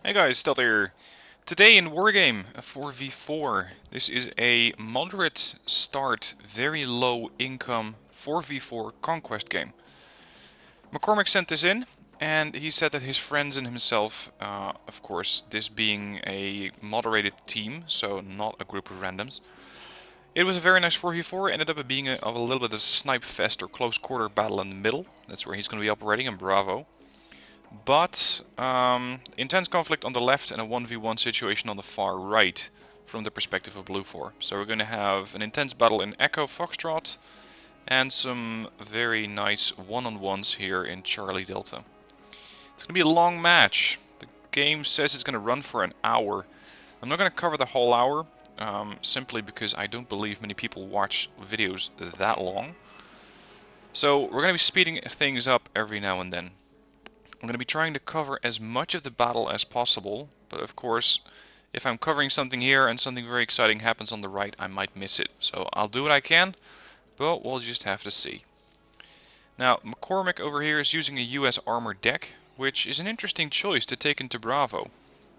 Hey guys, Stealth here. Today in Wargame, a 4v4. This is a moderate start, very low income 4v4 conquest game. McCormick sent this in, and he said that his friends and himself, of course, this being a moderated team, so not a group of randoms. It was a very nice 4v4, ended up being a little bit of a snipe fest or close quarter battle in the middle. That's where he's going to be operating in Bravo. But intense conflict on the left and a 1v1 situation on the far right from the perspective of Blue 4. So we're going to have an intense battle in Echo Foxtrot and some very nice one-on-ones here in Charlie Delta. It's going to be a long match. The game says it's going to run for an hour. I'm not going to cover the whole hour, simply because I don't believe many people watch videos that long. So we're going to be speeding things up every now and then. I'm going to be trying to cover as much of the battle as possible, but of course, if I'm covering something here and something very exciting happens on the right, I might miss it. So I'll do what I can, but we'll just have to see. Now, McCormick over here is using a US armor deck, which is an interesting choice to take into Bravo.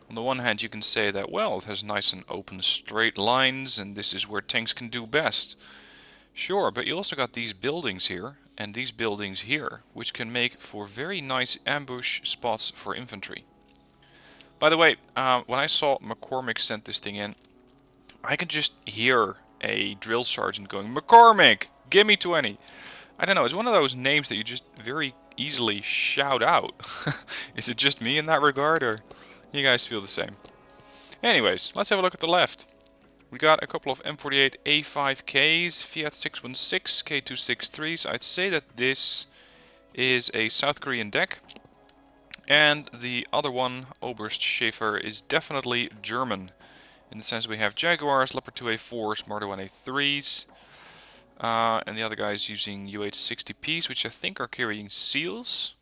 On the one hand, you can say that, well, it has nice and open straight lines, and this is where tanks can do best. Sure, but you also got these buildings here, and these buildings here, which can make for very nice ambush spots for infantry. By the way, when I saw McCormick sent this thing in, I could just hear a drill sergeant going, "McCormick, give me 20." I don't know, it's one of those names that you just very easily shout out. Is it just me in that regard, or you guys feel the same? Anyways, let's have a look at the left. We got a couple of M48 A5Ks, Fiat 616, K263s. I'd say that this is a South Korean deck. And the other one, Oberst Schäfer, is definitely German. In the sense we have Jaguars, Leopard 2A4s, Marder 1A3s. And the other guy is using UH-60Ps, which I think are carrying SEALs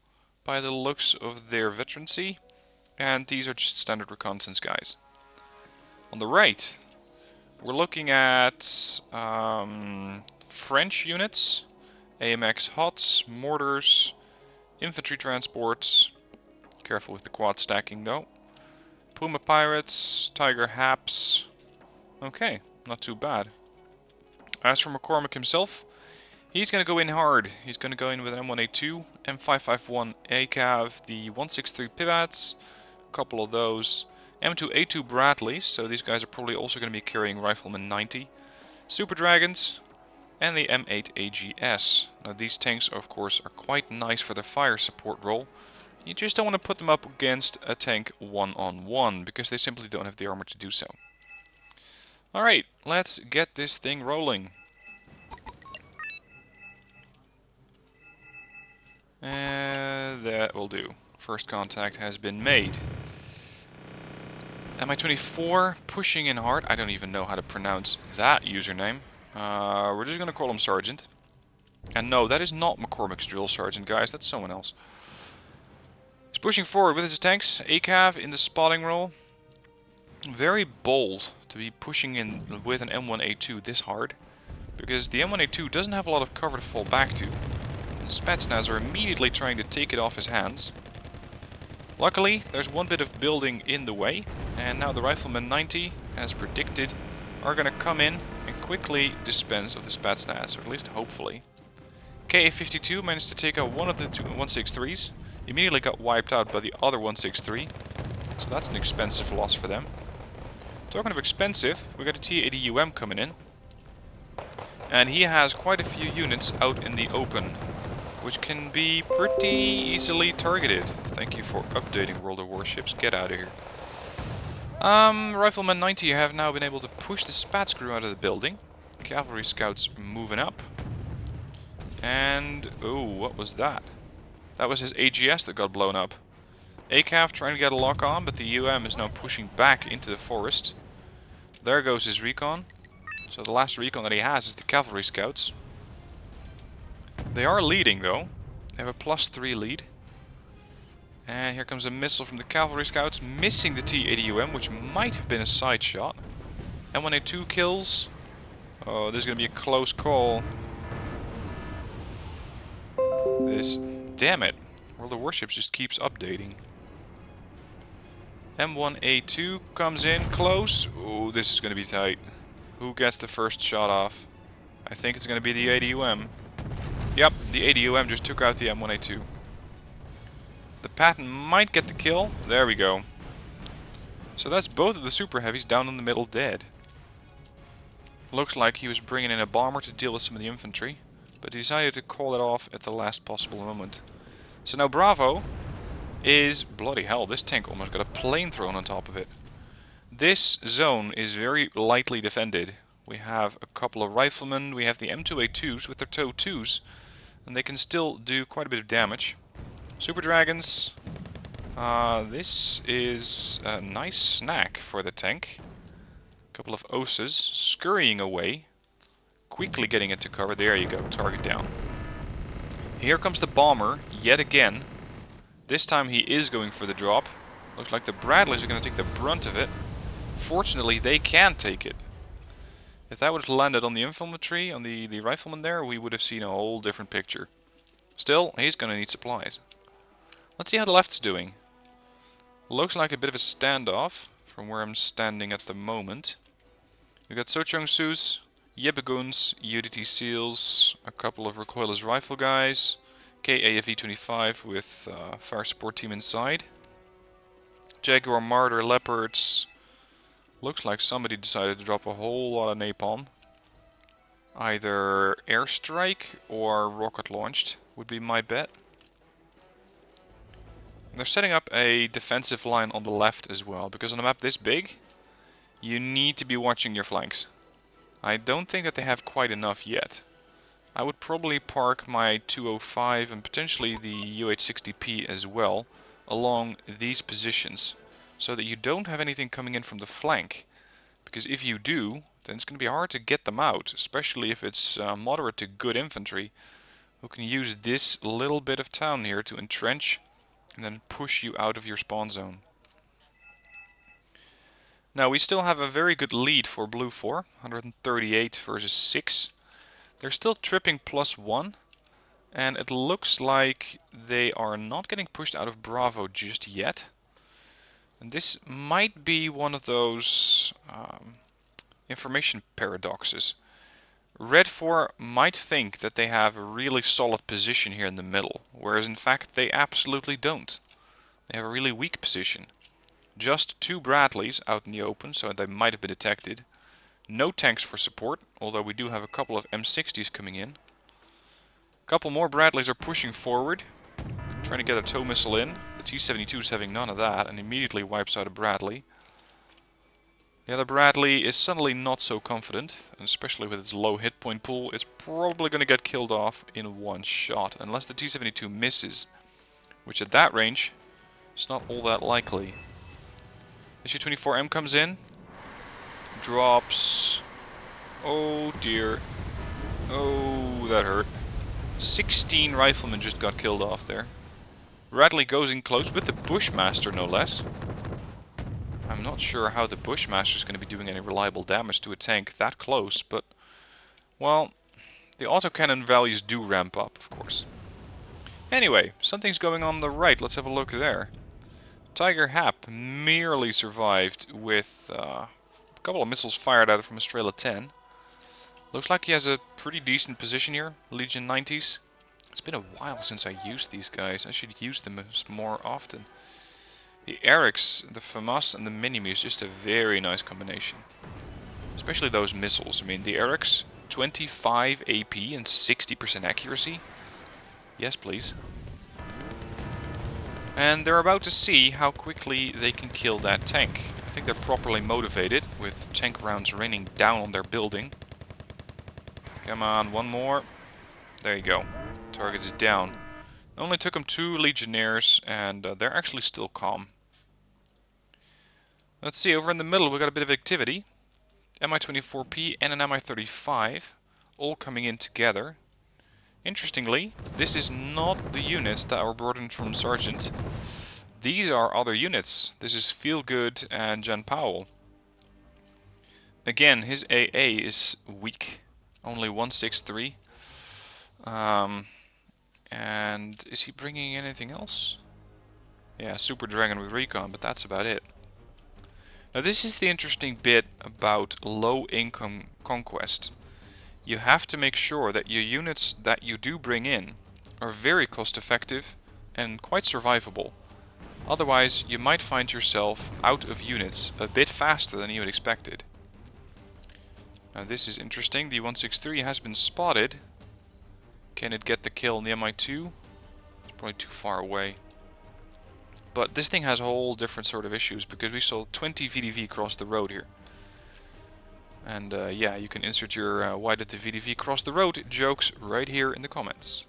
by the looks of their veterancy. And these are just standard reconnaissance guys. On the right, we're looking at French units, AMX HOTS, mortars, infantry transports. Careful with the quad stacking though. Puma pirates, Tiger Haps. Okay, not too bad. As for McCormick himself, he's going to go in hard. He's going to go in with an M1A2, M551 ACAV, the 163 Pivots, a couple of those. M2A2 Bradleys, so these guys are probably also going to be carrying Rifleman 90. Super Dragons, and the M8 AGS. Now these tanks, of course, are quite nice for the fire support role. You just don't want to put them up against a tank one-on-one, because they simply don't have the armor to do so. Alright, let's get this thing rolling. And that will do. First contact has been made. MI24, pushing in hard. I don't even know how to pronounce that username. We're just going to call him Sergeant. And no, that is not McCormick's drill sergeant, guys. That's someone else. He's pushing forward with his tanks. ACAV in the spotting role. Very bold to be pushing in with an M1A2 this hard. Because the M1A2 doesn't have a lot of cover to fall back to. And Spetsnaz are immediately trying to take it off his hands. Luckily, there's one bit of building in the way, and now the Rifleman 90, as predicted, are going to come in and quickly dispense of the Spetsnaz, or at least hopefully. KA-52 managed to take out one of the two 163s, immediately got wiped out by the other 163, so that's an expensive loss for them. Talking of expensive, we got a T-80UM coming in, and he has quite a few units out in the open, which can be pretty easily targeted. Thank you for updating World of Warships. Get out of here. Rifleman 90 have now been able to push the Spats crew out of the building. Cavalry scouts moving up. And, oh, what was that? That was his AGS that got blown up. ACAV trying to get a lock on, but the UM is now pushing back into the forest. There goes his recon. So the last recon that he has is the cavalry scouts. They are leading though. They have a +3 lead. And here comes a missile from the cavalry scouts, missing the T-80UM, which might have been a side shot. M1A2 kills. Oh, this is going to be a close call. Damn it. World of Warships just keeps updating. M1A2 comes in close. Oh, this is going to be tight. Who gets the first shot off? I think it's going to be the ADUM. Yep, the ADUM just took out the M1A2. The Patton might get the kill. There we go. So that's both of the super heavies down in the middle dead. Looks like he was bringing in a bomber to deal with some of the infantry, but he decided to call it off at the last possible moment. So now Bravo is... Bloody hell, this tank almost got a plane thrown on top of it. This zone is very lightly defended. We have a couple of riflemen, we have the M2A2s with their TOW 2s, and they can still do quite a bit of damage. Super Dragons. This is a nice snack for the tank. A couple of Osas scurrying away, quickly getting into cover. There you go, target down. Here comes the bomber, yet again. This time he is going for the drop. Looks like the Bradleys are going to take the brunt of it. Fortunately, they can take it. If that would have landed on the infantry, on the rifleman there, we would have seen a whole different picture. Still, he's going to need supplies. Let's see how the left's doing. Looks like a bit of a standoff from where I'm standing at the moment. We've got Sochong Sus, Yebeguns, UDT Seals, a couple of recoilless rifle guys, KAFE-25 with fire support team inside. Jaguar Martyr Leopards. Looks like somebody decided to drop a whole lot of napalm. Either airstrike or rocket launched would be my bet. And they're setting up a defensive line on the left as well, because on a map this big, you need to be watching your flanks. I don't think that they have quite enough yet. I would probably park my 205 and potentially the UH-60P as well along these positions, so that you don't have anything coming in from the flank. Because if you do, then it's going to be hard to get them out, especially if it's moderate to good infantry, who can use this little bit of town here to entrench and then push you out of your spawn zone. Now we still have a very good lead for Blue 4, 138 versus 6. They're still tripping +1, and it looks like they are not getting pushed out of Bravo just yet. And this might be one of those information paradoxes. Red 4 might think that they have a really solid position here in the middle, whereas in fact they absolutely don't. They have a really weak position. Just 2 Bradleys out in the open, so they might have been detected. No tanks for support, although we do have a couple of M60s coming in. A couple more Bradleys are pushing forward, trying to get a tow missile in. The T-72 is having none of that and immediately wipes out a Bradley. The other Bradley is suddenly not so confident, and especially with its low hit point pool, it's probably going to get killed off in one shot, unless the T-72 misses, which at that range is not all that likely. Su-24M comes in, drops. Oh dear. Oh, that hurt. 16 riflemen just got killed off there. Bradley goes in close with the Bushmaster, no less. I'm not sure how the Bushmaster is going to be doing any reliable damage to a tank that close, but, well, the autocannon values do ramp up, of course. Anyway, something's going on the right. Let's have a look there. Tiger Hap merely survived with a couple of missiles fired at it from Estrella 10. Looks like he has a pretty decent position here, Legion 90s. It's been a while since I used these guys. I should use them more often. The Erics, the FAMAS and the Minimi is just a very nice combination. Especially those missiles. I mean, the Erics, 25 AP and 60% accuracy. Yes, please. And they're about to see how quickly they can kill that tank. I think they're properly motivated, with tank rounds raining down on their building. Come on, one more. There you go. Target is down. Only took them 2 Legionnaires, and they're actually still calm. Let's see, over in the middle we got a bit of activity. Mi-24P and an Mi-35, all coming in together. Interestingly, this is not the units that were brought in from Sergeant. These are other units. This is Feelgood and Jan Powell. Again, his AA is weak. Only 163. And is he bringing anything else? Yeah, Super Dragon with Recon, but that's about it. Now this is the interesting bit about low income conquest. You have to make sure that your units that you do bring in are very cost effective and quite survivable. Otherwise you might find yourself out of units a bit faster than you had expected. Now this is interesting. The 163 has been spotted. Can it get the kill on the Mi-2? It's probably too far away. But this thing has a whole different sort of issues because we saw 20 VDV cross the road here. And yeah, you can insert your why did the VDV cross the road jokes right here in the comments.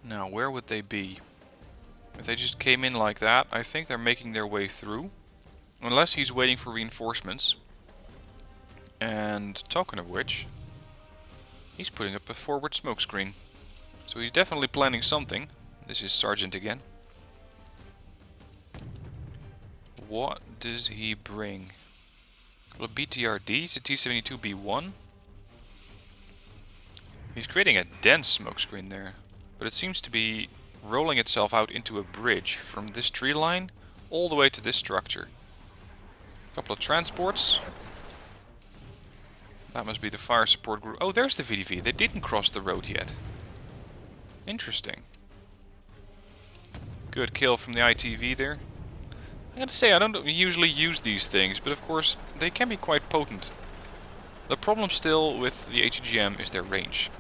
Now, where would they be? If they just came in like that, I think they're making their way through. Unless he's waiting for reinforcements. And token of which, he's putting up a forward smoke screen. So he's definitely planning something. This is Sergeant again. What does he bring? A BTRD, it's a T-72B1. He's creating a dense smoke screen there. But it seems to be rolling itself out into a bridge from this tree line all the way to this structure. A couple of transports. That must be the fire support group. Oh, there's the VDV. They didn't cross the road yet. Interesting. Good kill from the ITV there. I gotta say, I don't usually use these things, but of course, they can be quite potent. The problem still with the HEGM is their range.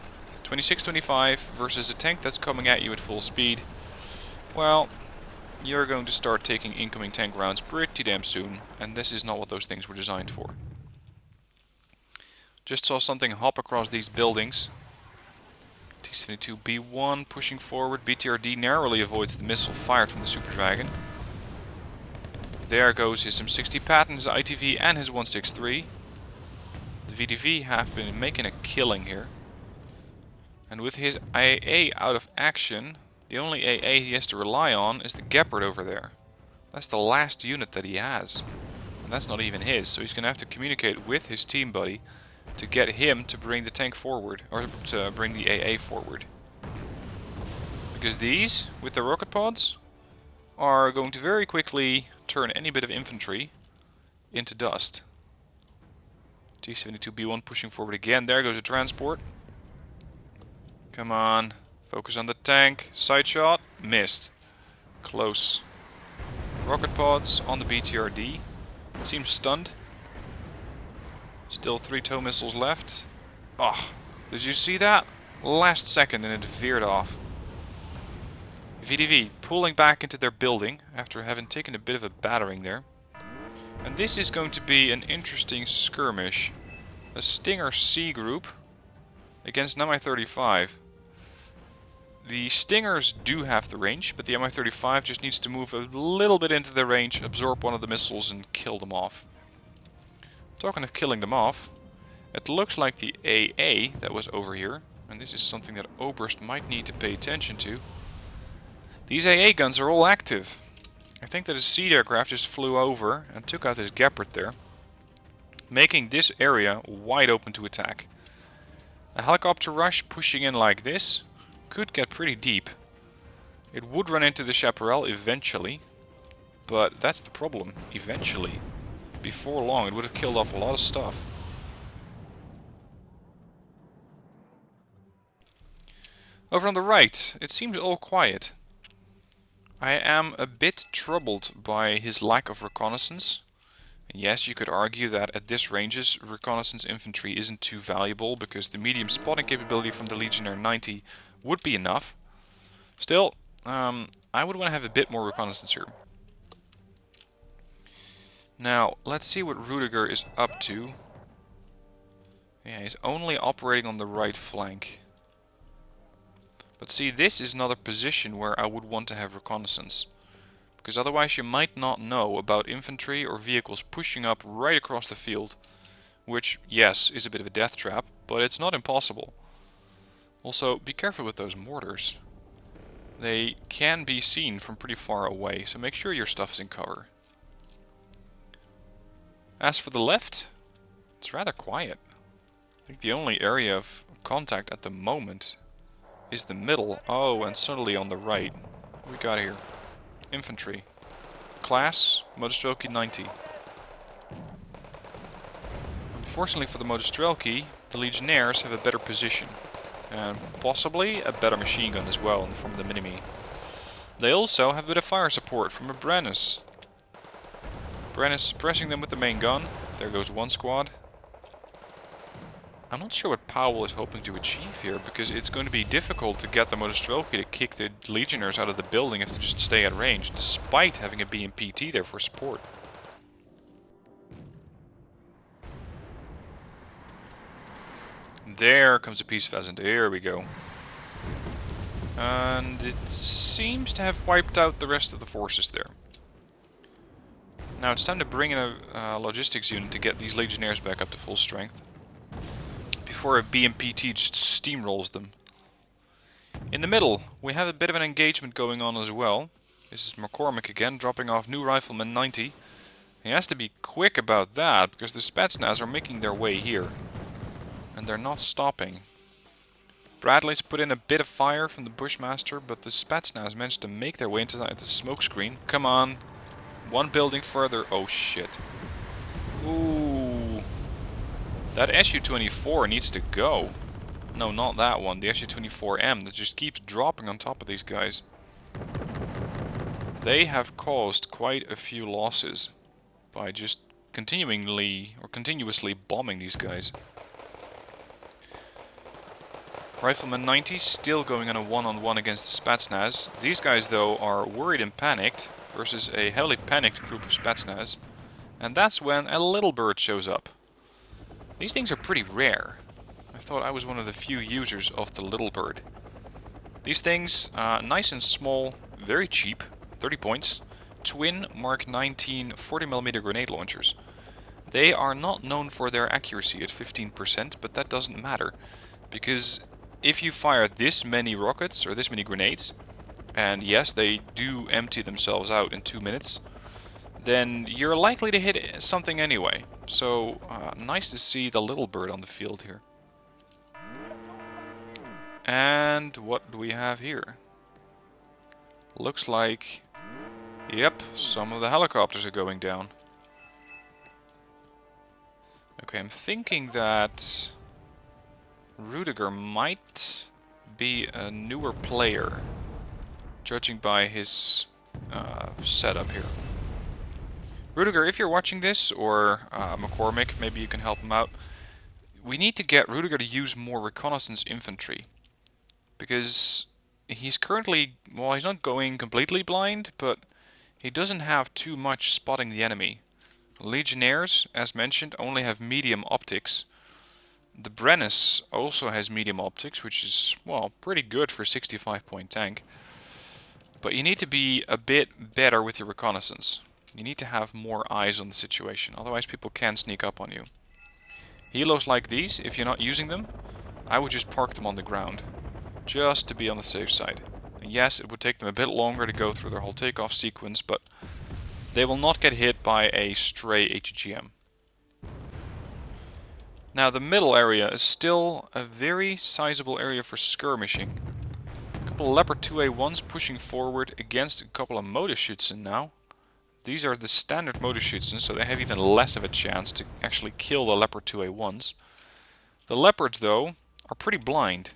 26-25 versus a tank that's coming at you at full speed. Well, you're going to start taking incoming tank rounds pretty damn soon, and this is not what those things were designed for. Just saw something hop across these buildings. T-72B1 pushing forward. BTRD narrowly avoids the missile fired from the Super Dragon. There goes his M60 Patton, his ITV and his 163. The VDV have been making a killing here. And with his AA out of action, the only AA he has to rely on is the Gepard over there. That's the last unit that he has. And that's not even his, so he's going to have to communicate with his team buddy to get him to bring the tank forward, or to bring the AA forward. Because these, with the rocket pods, are going to very quickly turn any bit of infantry into dust. T-72B1 pushing forward again. There goes a transport. Come on. Focus on the tank. Side shot. Missed. Close. Rocket pods on the BTRD. Seems stunned. Still 3 tow missiles left. Oh, did you see that? Last second and it veered off. VDV pulling back into their building after having taken a bit of a battering there. And this is going to be an interesting skirmish. A Stinger C group against an Mi-35. The Stingers do have the range, but the Mi-35 just needs to move a little bit into their range, absorb one of the missiles and kill them off. Talking of killing them off, it looks like the AA that was over here, and this is something that Oberst might need to pay attention to. These AA guns are all active. I think that a Seed aircraft just flew over and took out his Gepard there, making this area wide open to attack. A helicopter rush pushing in like this could get pretty deep. It would run into the Chaparral eventually, but that's the problem, eventually. Before long it would have killed off a lot of stuff. Over on the right, it seems all quiet. I am a bit troubled by his lack of reconnaissance. And yes, you could argue that at this ranges, reconnaissance infantry isn't too valuable because the medium spotting capability from the Legionnaire 90 would be enough. Still, I would want to have a bit more reconnaissance here. Now, let's see what Rudiger is up to. Yeah, he's only operating on the right flank. But see, this is another position where I would want to have reconnaissance. Because otherwise you might not know about infantry or vehicles pushing up right across the field. Which, yes, is a bit of a death trap, but it's not impossible. Also, be careful with those mortars. They can be seen from pretty far away, so make sure your stuff is in cover. As for the left, it's rather quiet. I think the only area of contact at the moment is the middle. Oh, and suddenly on the right, what we got here? Infantry. Class, Motostrelki 90. Unfortunately for the Motostrelki, the Legionnaires have a better position. And possibly a better machine gun as well in the form of the Mini-Me. They also have a bit of fire support from a Brennus. Brennus suppressing them with the main gun. There goes one squad. I'm not sure what Powell is hoping to achieve here, because it's going to be difficult to get the Motostrelki to kick the Legionnaires out of the building if they just stay at range, despite having a BMPT there for support. There comes a Peace Pheasant. Here we go. And it seems to have wiped out the rest of the forces there. Now it's time to bring in a logistics unit to get these Legionnaires back up to full strength, before a BMPT just steamrolls them. In the middle, we have a bit of an engagement going on as well. This is McCormick again, dropping off new Rifleman 90. He has to be quick about that, because the Spetsnaz are making their way here. And they're not stopping. Bradley's put in a bit of fire from the Bushmaster, but the Spetsnaz managed to make their way into the smoke screen. Come on. One building further. Oh shit. Ooh. That SU-24 needs to go. No, not that one. The SU-24M that just keeps dropping on top of these guys. They have caused quite a few losses by just continuously bombing these guys. Rifleman 90 still going on a one-on-one against the Spetsnaz. These guys, though, are worried and panicked versus a heavily panicked group of Spetsnaz. And that's when a little bird shows up. These things are pretty rare. I thought I was one of the few users of the little bird. These things, nice and small, very cheap, 30 points. Twin Mark 19 40mm grenade launchers. They are not known for their accuracy at 15%, but that doesn't matter. Because if you fire this many rockets, or this many grenades, and yes, they do empty themselves out in 2 minutes, then you're likely to hit something anyway. So, nice to see the little bird on the field here. And what do we have here? Looks like, yep, some of the helicopters are going down. Okay, I'm thinking that Rudiger might be a newer player, judging by his setup here. Rudiger, if you're watching this, or McCormick, maybe you can help him out. We need to get Rudiger to use more reconnaissance infantry. Because he's currently, well, he's not going completely blind, but he doesn't have too much spotting the enemy. Legionnaires, as mentioned, only have medium optics. The Brennus also has medium optics, which is, well, pretty good for a 65-point tank. But you need to be a bit better with your reconnaissance. You need to have more eyes on the situation, otherwise people can sneak up on you. Helos like these, if you're not using them, I would just park them on the ground, just to be on the safe side. And yes, it would take them a bit longer to go through their whole takeoff sequence, but they will not get hit by a stray HGM. Now the middle area is still a very sizable area for skirmishing. A couple of Leopard 2A1s pushing forward against a couple of Motorschützen now. These are the standard Motorschützen, so they have even less of a chance to actually kill the Leopard 2A1s. The Leopards, though, are pretty blind.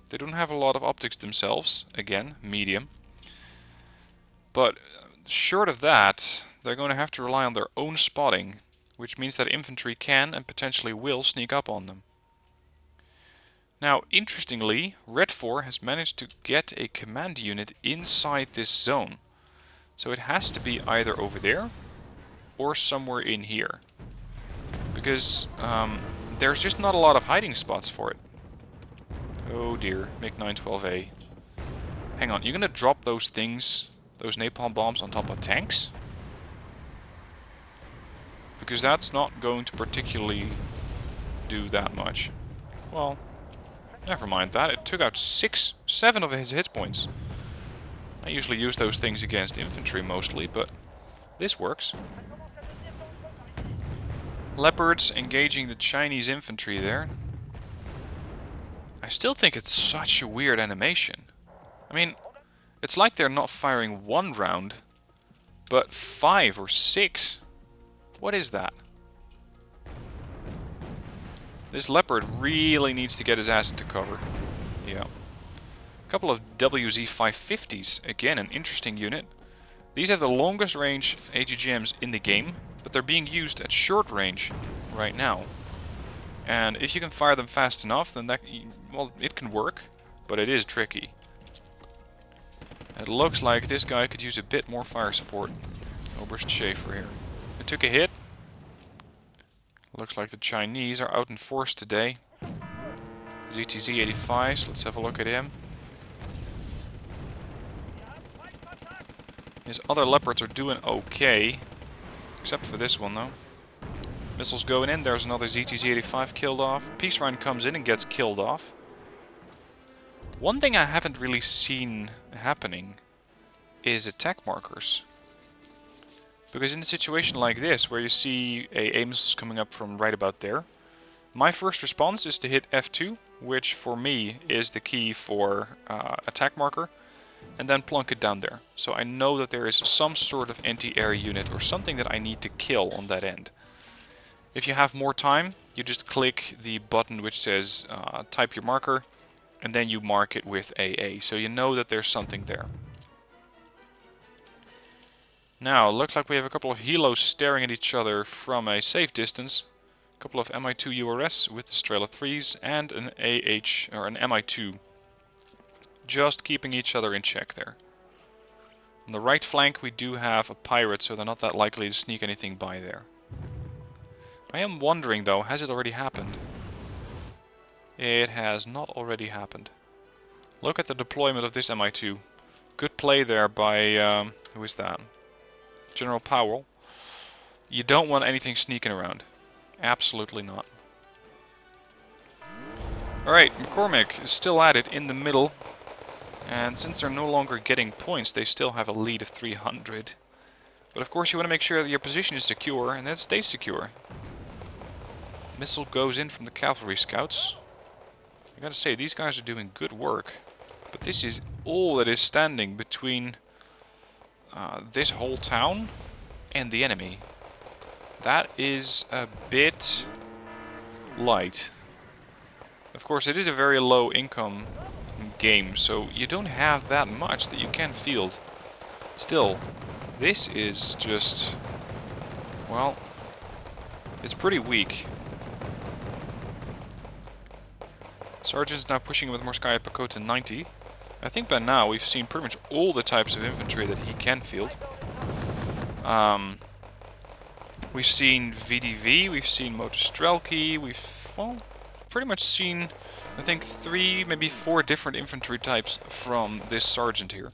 They don't have a lot of optics themselves, again, medium. But short of that, they're going to have to rely on their own spotting, which means that infantry can and potentially will sneak up on them. Now, interestingly, Red 4 has managed to get a command unit inside this zone. So it has to be either over there or somewhere in here. Because there's just not a lot of hiding spots for it. Oh dear, MiG-912A. Hang on, you're gonna drop those things, those napalm bombs on top of tanks? Because that's not going to particularly do that much. Well, never mind that. It took out 7 of his hit points. I usually use those things against infantry mostly, but this works. Leopards engaging the Chinese infantry there. I still think it's such a weird animation. I mean, it's like they're not firing one round, but 5 or 6? What is that? This leopard really needs to get his ass into cover. Yeah. A couple of WZ-550s. Again, an interesting unit. These have the longest range AGGMs in the game, but they're being used at short range right now. And if you can fire them fast enough, then that, well, it can work, but it is tricky. It looks like this guy could use a bit more fire support. Oberst Schaefer here. It took a hit. Looks like the Chinese are out in force today. ZTZ-85s, let's have a look at him. His other leopards are doing okay. Except for this one though. Missiles going in, there's another ZTZ-85 killed off. Peace Rhine comes in and gets killed off. One thing I haven't really seen happening is attack markers. Because in a situation like this, where you see a missiles coming up from right about there, my first response is to hit F2, which for me is the key for attack marker, and then plunk it down there. So I know that there is some sort of anti-air unit or something that I need to kill on that end. If you have more time, you just click the button which says type your marker, and then you mark it with AA, so you know that there's something there. Now, looks like we have a couple of helos staring at each other from a safe distance. A couple of Mi-2 URS with the Strela 3s and an AH, or an Mi-2. Just keeping each other in check there. On the right flank we do have a pirate, so they're not that likely to sneak anything by there. I am wondering though, has it already happened? It has not already happened. Look at the deployment of this Mi-2. Good play there by, who is that? General Powell. You don't want anything sneaking around. Absolutely not. Alright, McCormick is still at it in the middle. And since they're no longer getting points, they still have a lead of 300. But of course you want to make sure that your position is secure, and that it stays secure. Missile goes in from the cavalry scouts. I gotta say, these guys are doing good work. But this is all that is standing between this whole town and the enemy. That is a bit light. Of course, it is a very low income game, so you don't have that much that you can field. Still, this is just, well, it's pretty weak. Sergeant's now pushing with Morskaya Pakota 90. I think by now we've seen pretty much all the types of infantry that he can field. We've seen VDV, we've seen Motostrelki, we've, well, pretty much seen, I think, 3, maybe 4 different infantry types from this sergeant here.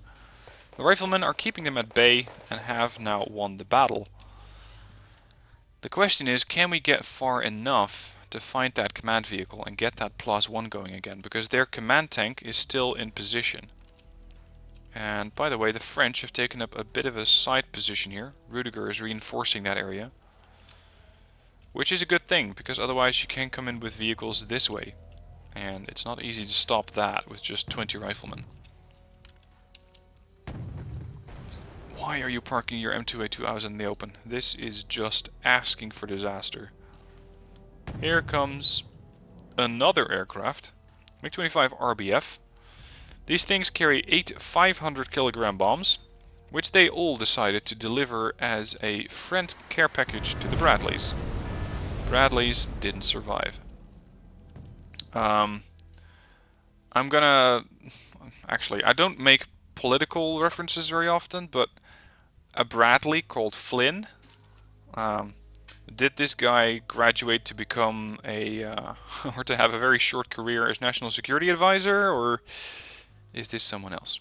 The riflemen are keeping them at bay and have now won the battle. The question is, can we get far enough to find that command vehicle and get that +1 going again, because their command tank is still in position. And by the way, the French have taken up a bit of a side position here. Rudiger is reinforcing that area, which is a good thing, because otherwise you can come in with vehicles this way, and it's not easy to stop that with just 20 riflemen. Why are you parking your M2A2 in the open? This is just asking for disaster. Here comes another aircraft, MiG-25 RBF. These things carry 8 500-kilogram bombs, which they all decided to deliver as a friend care package to the Bradleys. Bradleys didn't survive. I'm gonna... Actually, I don't make political references very often, but a Bradley called Flynn... did this guy graduate to become a, or to have a very short career as National Security Advisor, or is this someone else?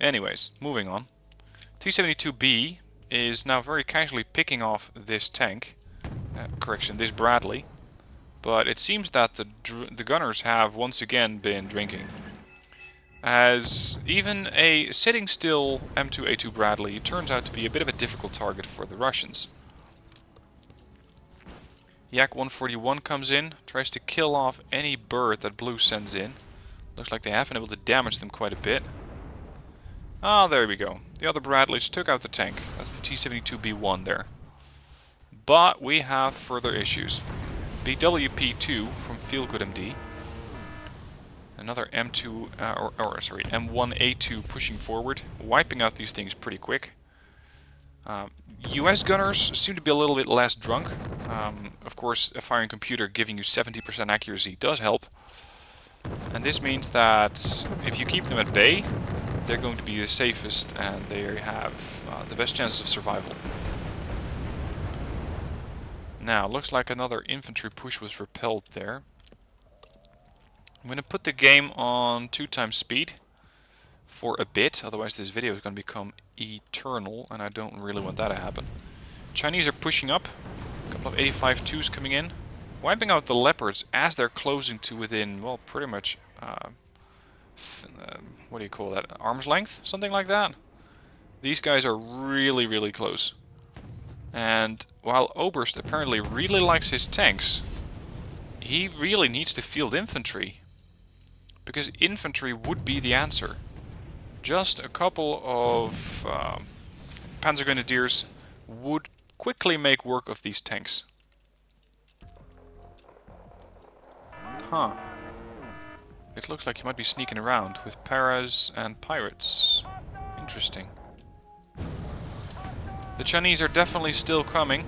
Anyways, moving on. T-72B is now very casually picking off this tank, this Bradley, but it seems that the gunners have once again been drinking. As even a sitting still M2A2 Bradley turns out to be a bit of a difficult target for the Russians. Yak 141 comes in, tries to kill off any bird that Blue sends in. Looks like they have been able to damage them quite a bit. Ah, there we go. The other Bradleys took out the tank. That's the T-72B1 there. But we have further issues. BWP2 from Feelgood MD. Another M2, M1A2 pushing forward, wiping out these things pretty quick. US gunners seem to be a little bit less drunk. Of course, a firing computer giving you 70% accuracy does help. And this means that if you keep them at bay, they're going to be the safest and they have the best chance of survival. Now, looks like another infantry push was repelled there. I'm going to put the game on 2x speed for a bit, otherwise this video is going to become eternal and I don't really want that to happen. Chinese are pushing up, a couple of 85-2s coming in, wiping out the leopards as they're closing to within, well, pretty much, what do you call that, arm's length? Something like that. These guys are really, really close. And while Oberst apparently really likes his tanks, he really needs to field infantry. Because infantry would be the answer. Just a couple of Panzer Grenadiers would quickly make work of these tanks. Huh. It looks like he might be sneaking around with paras and pirates. Interesting. The Chinese are definitely still coming.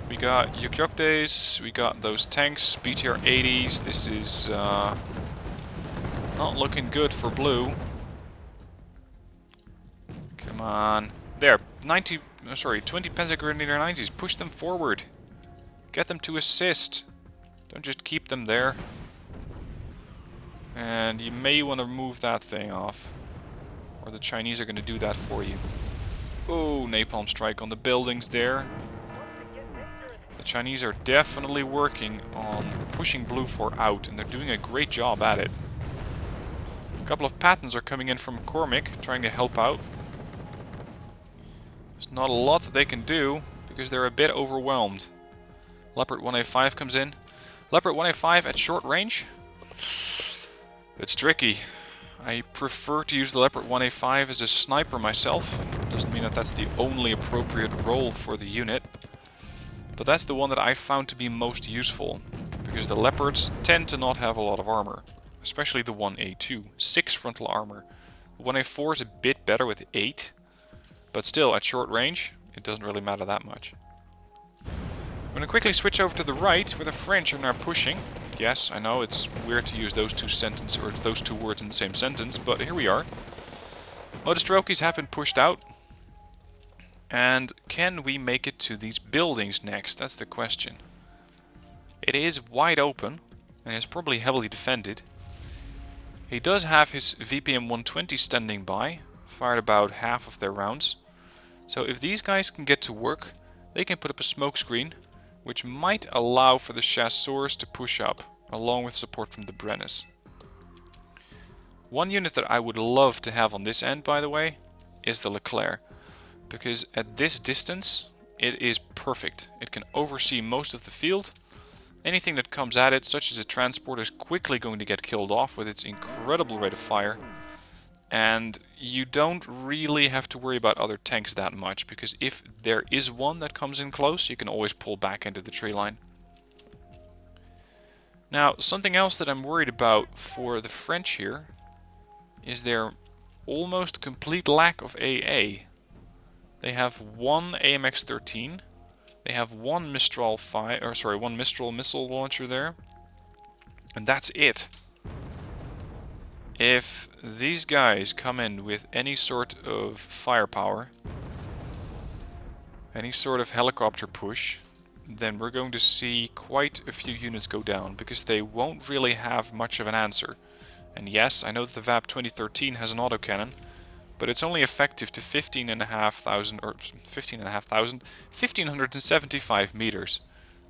We got Yukyoktes, we got those tanks, BTR-80s. This is not looking good for blue. Come on. There, 20 Panzer Grenadier 90s. Push them forward. Get them to assist. Don't just keep them there. And you may want to move that thing off. Or the Chinese are going to do that for you. Oh, napalm strike on the buildings there. The Chinese are definitely working on pushing Blue 4 out, and they're doing a great job at it. A couple of Pattons are coming in from McCormick, trying to help out. There's not a lot that they can do, because they're a bit overwhelmed. Leopard 1A5 comes in. Leopard 1A5 at short range? It's tricky. I prefer to use the Leopard 1A5 as a sniper myself. Doesn't mean that that's the only appropriate role for the unit. But that's the one that I found to be most useful. Because the Leopards tend to not have a lot of armor. Especially the 1A2. 6 frontal armor. The 1A4 is a bit better with 8. But still, at short range, it doesn't really matter that much. I'm going to quickly switch over to the right, where the French are now pushing. Yes, I know it's weird to use those two words in the same sentence, but here we are. Motostrelkies have been pushed out. And can we make it to these buildings next? That's the question. It is wide open, and is probably heavily defended. He does have his VPM 120 standing by, fired about half of their rounds. So if these guys can get to work, they can put up a smoke screen, which might allow for the chasseurs to push up, along with support from the Brennes. One unit that I would love to have on this end, by the way, is the Leclerc. Because at this distance, it is perfect. It can oversee most of the field. Anything that comes at it, such as a transport, is quickly going to get killed off with its incredible rate of fire. And you don't really have to worry about other tanks that much, because if there is one that comes in close, you can always pull back into the tree line. Now, something else that I'm worried about for the French here is their almost complete lack of AA. They have one AMX-13, they have one Mistral missile launcher there, and that's it. If these guys come in with any sort of firepower, any sort of helicopter push, then we're going to see quite a few units go down, because they won't really have much of an answer. And yes, I know that the VAP 2013 has an autocannon, but it's only effective to 1575 meters.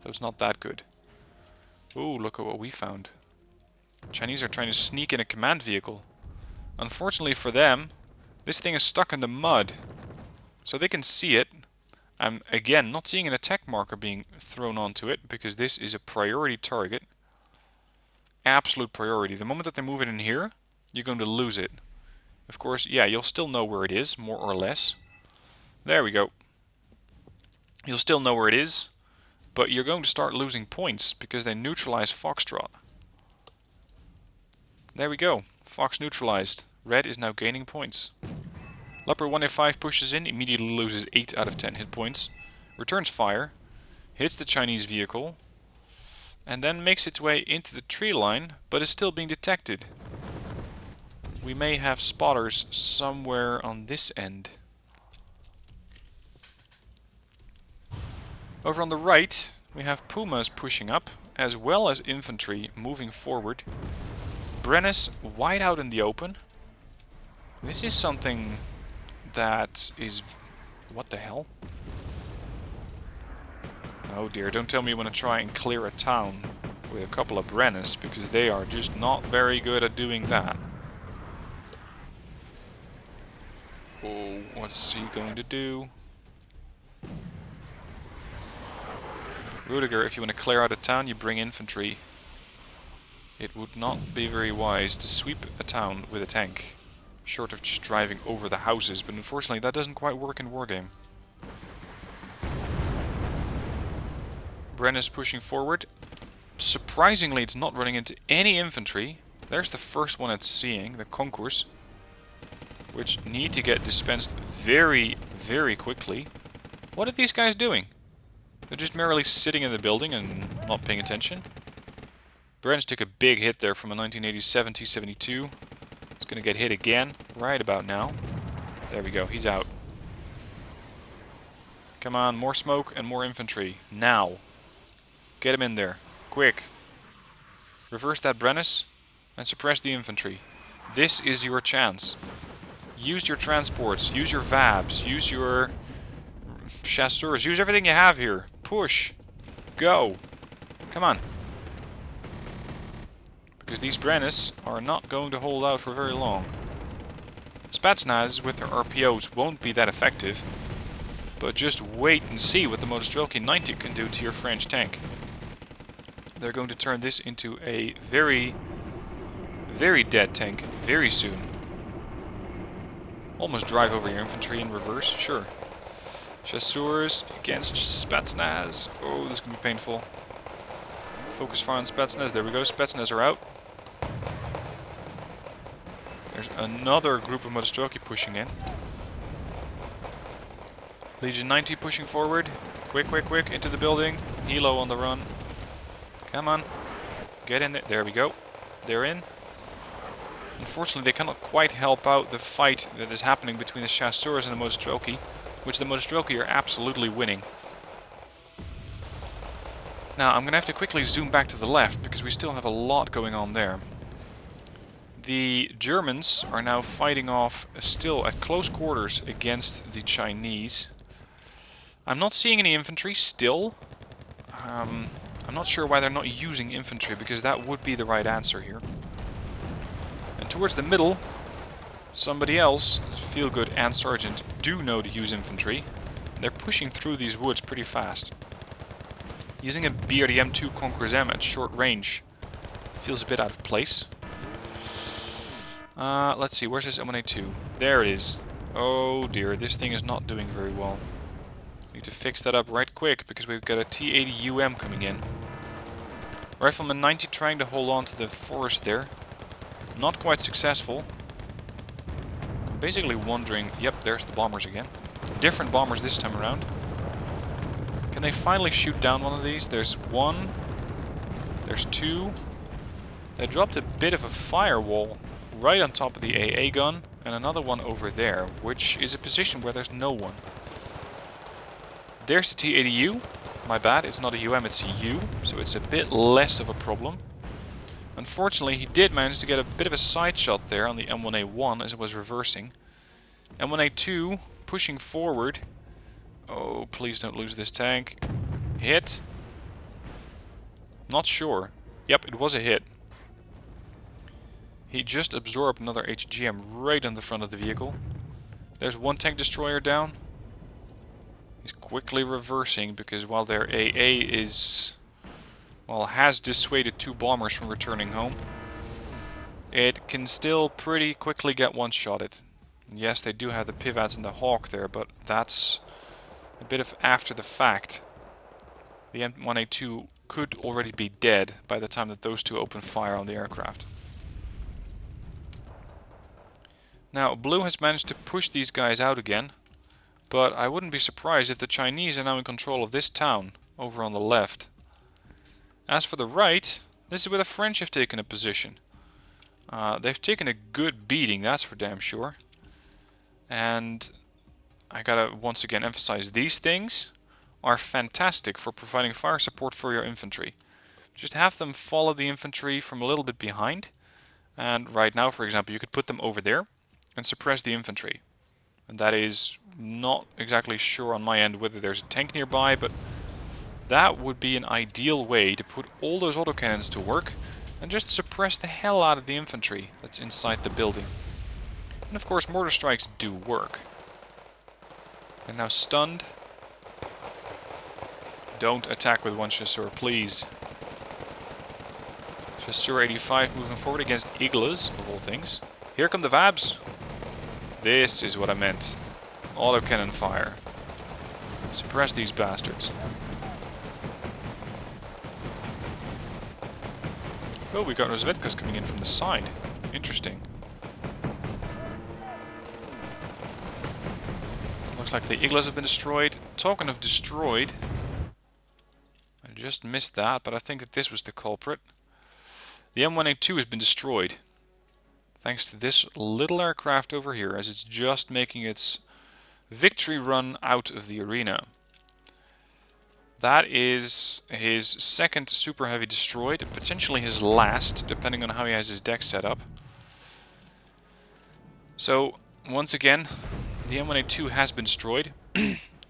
So it's not that good. Ooh, look at what we found. Chinese are trying to sneak in a command vehicle. Unfortunately for them, this thing is stuck in the mud. So they can see it. I'm again not seeing an attack marker being thrown onto it, because this is a priority target. Absolute priority. The moment that they move it in here, you're going to lose it. Of course, yeah, you'll still know where it is, more or less. There we go. You'll still know where it is, but you're going to start losing points because they neutralize Foxtrot. There we go. Fox neutralized. Red is now gaining points. Leopard 185 pushes in, immediately loses 8 out of 10 hit points. Returns fire. Hits the Chinese vehicle. And then makes its way into the tree line, but is still being detected. We may have spotters somewhere on this end. Over on the right, we have Pumas pushing up, as well as infantry moving forward. Brennus wide out in the open. This is something that is... what the hell? Oh dear, don't tell me you want to try and clear a town with a couple of Brennus, because they are just not very good at doing that. Oh, what's he going to do? Rudiger, if you want to clear out a town, you bring infantry. It would not be very wise to sweep a town with a tank, short of just driving over the houses, but unfortunately that doesn't quite work in Wargame. Bren is pushing forward. Surprisingly, it's not running into any infantry. There's the first one it's seeing, the Concours, which need to get dispensed very, very quickly. What are these guys doing? They're just merely sitting in the building and not paying attention. Brennus took a big hit there from a 1987 T-72. It's going to get hit again right about now. There we go, he's out. Come on, more smoke and more infantry. Now. Get him in there. Quick. Reverse that Brennus and suppress the infantry. This is your chance. Use your transports, use your VABs, use your chasseurs, use everything you have here. Push. Go. Come on. Because these Brennus are not going to hold out for very long. Spetsnaz with their RPOs won't be that effective, but just wait and see what the Motostrelki 90 can do to your French tank. They're going to turn this into a very, very dead tank very soon. Almost drive over your infantry in reverse, sure. Chasseurs against Spetsnaz. Oh, this is going to be painful. Focus fire on Spetsnaz. There we go. Spetsnaz are out. There's another group of Motostrelki pushing in. Legion 90 pushing forward. Quick, quick, quick. Into the building. Hilo on the run. Come on. Get in there. There we go. They're in. Unfortunately, they cannot quite help out the fight that is happening between the Chasseurs and the Motostrelki, which the Motostrelki are absolutely winning. Now, I'm going to have to quickly zoom back to the left, because we still have a lot going on there. The Germans are now fighting off still at close quarters against the Chinese. I'm not seeing any infantry still. I'm not sure why they're not using infantry, because that would be the right answer here. And towards the middle, somebody else, Feelgood and Sergeant, do know to use infantry. They're pushing through these woods pretty fast. Using a BRDM-2 Concours M at short range feels a bit out of place. Let's see, where's this M1A2? There it is. Oh dear, this thing is not doing very well. Need to fix that up right quick, because we've got a T-80 UM coming in. Rifleman 90 trying to hold on to the forest there. Not quite successful. I'm basically wondering... Yep, there's the bombers again. Different bombers this time around. Can they finally shoot down one of these? There's one. There's two. They dropped a bit of a firewall right on top of the AA gun. And another one over there, which is a position where there's no one. There's the T-80U. My bad, it's not a UM, it's a U. So it's a bit less of a problem. Unfortunately, he did manage to get a bit of a side shot there on the M1A1 as it was reversing. M1A2 pushing forward. Oh, please don't lose this tank. Hit? Not sure. Yep, it was a hit. He just absorbed another HGM right on the front of the vehicle. There's one tank destroyer down. He's quickly reversing because while their AA is... well, has dissuaded two bombers from returning home. it can still pretty quickly get one-shotted. Yes, they do have the pivots and the hawk there, but that's a bit of after the fact. The M1A2 could already be dead by the time that those two open fire on the aircraft. Now, Blue has managed to push these guys out again, but I wouldn't be surprised if the Chinese are now in control of this town, over on the left. As for the right, this is where the French have taken a position. They've taken a good beating, that's for damn sure. And I gotta once again emphasize, these things are fantastic for providing fire support for your infantry. Just have them follow the infantry from a little bit behind. And right now, for example, you could put them over there and suppress the infantry. And that is not exactly sure on my end whether there's a tank nearby, but that would be an ideal way to put all those autocannons to work and just suppress the hell out of the infantry that's inside the building. And of course, mortar strikes do work. They're now stunned. Don't attack with one chasseur, please. Chasseur 85 moving forward against Iglas, of all things. Here come the Vabs. This is what I meant. Autocannon fire. Suppress these bastards. Oh, we got Rozvedkas coming in from the side. Interesting. Looks like the Iglas have been destroyed. Talking of destroyed, I just missed that, but I think that this was the culprit. The M1A2 has been destroyed. Thanks to this little aircraft over here, as it's just making its victory run out of the arena. That is his second super heavy destroyed, potentially his last, depending on how he has his deck set up. So, once again, the M1A2 has been destroyed.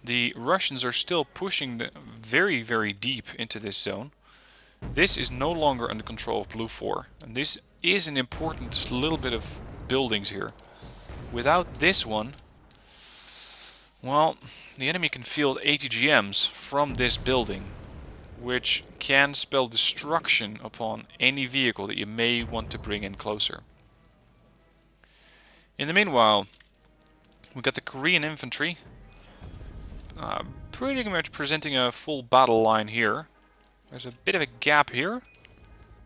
The Russians are still pushing very, very deep into this zone. This is no longer under control of Blue 4, and this is an important little bit of buildings here. Without this one, well, the enemy can field ATGMs from this building, which can spell destruction upon any vehicle that you may want to bring in closer. In the meanwhile, we got the Korean infantry, pretty much presenting a full battle line here. There's a bit of a gap here.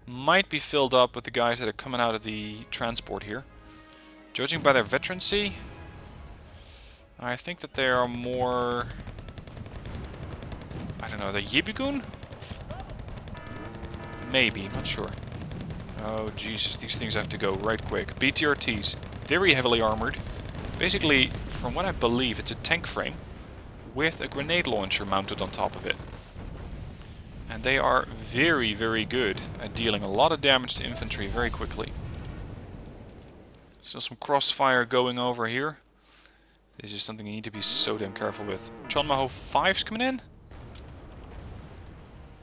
Might be filled up with the guys that are coming out of the transport here. Judging by their veterancy, I think that they are more... I don't know, the Yibigun? Maybe, not sure. Oh Jesus, these things have to go right quick. BTRTs, very heavily armored. Basically, from what I believe, it's a tank frame with a grenade launcher mounted on top of it. And they are very, very good at dealing a lot of damage to infantry very quickly. So some crossfire going over here. This is something you need to be so damn careful with. Chonmaho 5's coming in?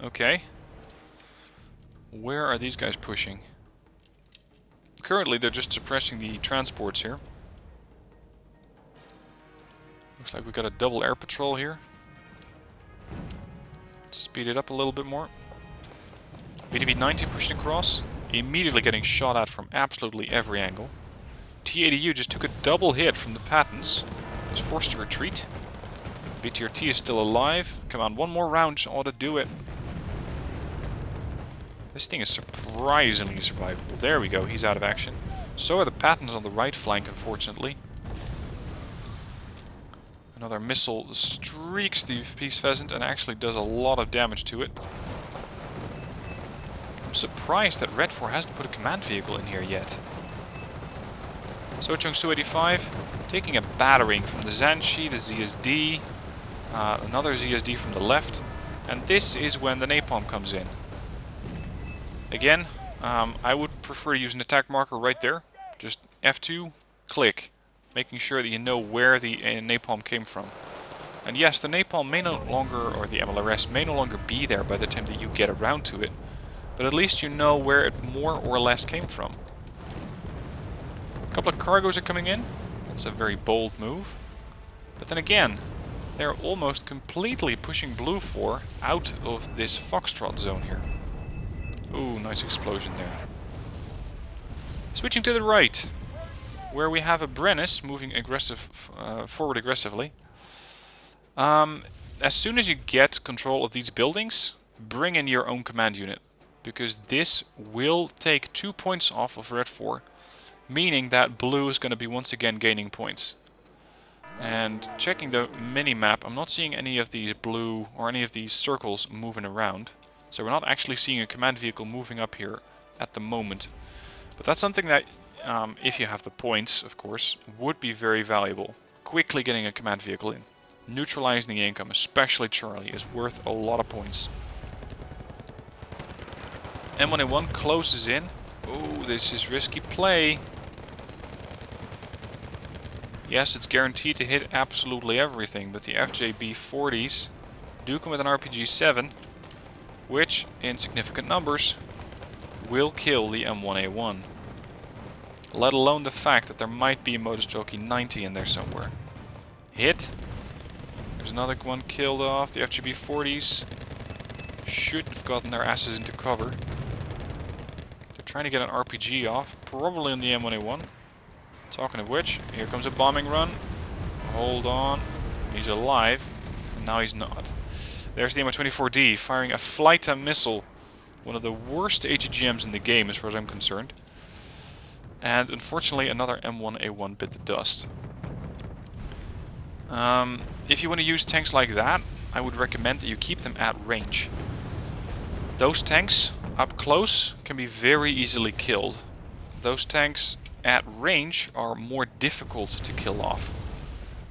Okay. Where are these guys pushing? Currently they're just suppressing the transports here. Looks like we got a double air patrol here. Speed it up a little bit more. VDV-90 pushing across, immediately getting shot at from absolutely every angle. T-80U just took a double hit from the Pattons, was forced to retreat. BTRT is still alive. Come on, one more round ought to do it. This thing is surprisingly survivable. There we go, he's out of action. So are the Pattons on the right flank, unfortunately. Another missile streaks the Peace Pheasant and actually does a lot of damage to it. I'm surprised that Red 4 hasn't put a command vehicle in here yet. So Chongsu 85 taking a battering from the Zanshi, the ZSD, another ZSD from the left, and this is when the napalm comes in. Again, I would prefer to use an attack marker right there. Just F2, click, making sure that you know where the napalm came from. And yes, the napalm may no longer, or the MLRS may no longer be there by the time that you get around to it, but at least you know where it more or less came from. A couple of cargoes are coming in. That's a very bold move. But then again, they're almost completely pushing Blue 4 out of this Foxtrot zone here. Ooh, nice explosion there. Switching to the right, where we have a Brennus moving forward aggressively. As soon as you get control of these buildings, bring in your own command unit, because this will take 2 points off of red 4, meaning that blue is going to be once again gaining points. And checking the mini-map, I'm not seeing any of these blue or any of these circles moving around. So we're not actually seeing a command vehicle moving up here at the moment. But that's something that, if you have the points, of course, would be very valuable. Quickly getting a command vehicle in. Neutralizing the income, especially Charlie, is worth a lot of points. M1A1 closes in. Oh, this is risky play. Yes, it's guaranteed to hit absolutely everything, but the FJB-40s do come with an RPG-7, which, in significant numbers, will kill the M1A1. Let alone the fact that there might be a Modus Jockey 90 in there somewhere. Hit. There's another one killed off. The FJB-40s should have gotten their asses into cover. They're trying to get an RPG off, probably on the M1A1. Talking of which, here comes a bombing run. Hold on. He's alive. Now he's not. There's the M24D firing a Flyta missile. One of the worst AGGMs in the game as far as I'm concerned. And unfortunately another M1A1 bit the dust. If you want to use tanks like that, I would recommend that you keep them at range. Those tanks up close can be very easily killed. Those tanks at range are more difficult to kill off,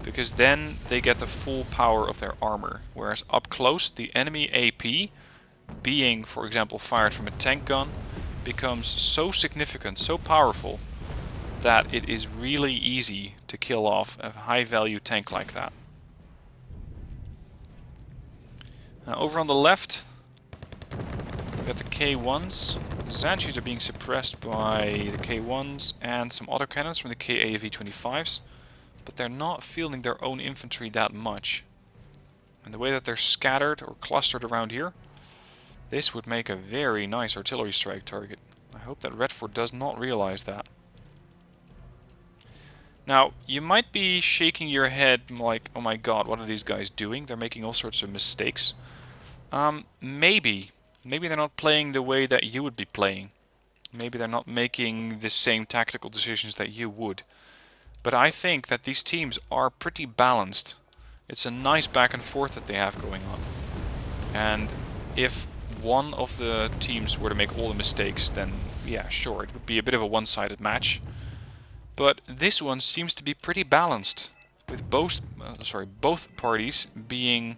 because then they get the full power of their armor, whereas up close the enemy AP, being for example fired from a tank gun, becomes so significant, so powerful, that it is really easy to kill off a high value tank like that. Now over on the left we got the K1s. Zanchis are being suppressed by the K1s and some autocannons from the KAV-25s, but they're not fielding their own infantry that much. And the way that they're scattered or clustered around here, this would make a very nice artillery strike target. I hope that Red 4 does not realize that. Now, you might be shaking your head like, oh my god, what are these guys doing? They're making all sorts of mistakes. Maybe they're not playing the way that you would be playing. Maybe they're not making the same tactical decisions that you would. But I think that these teams are pretty balanced. It's a nice back and forth that they have going on. And if one of the teams were to make all the mistakes, then yeah, sure, it would be a bit of a one-sided match. But this one seems to be pretty balanced, with both parties being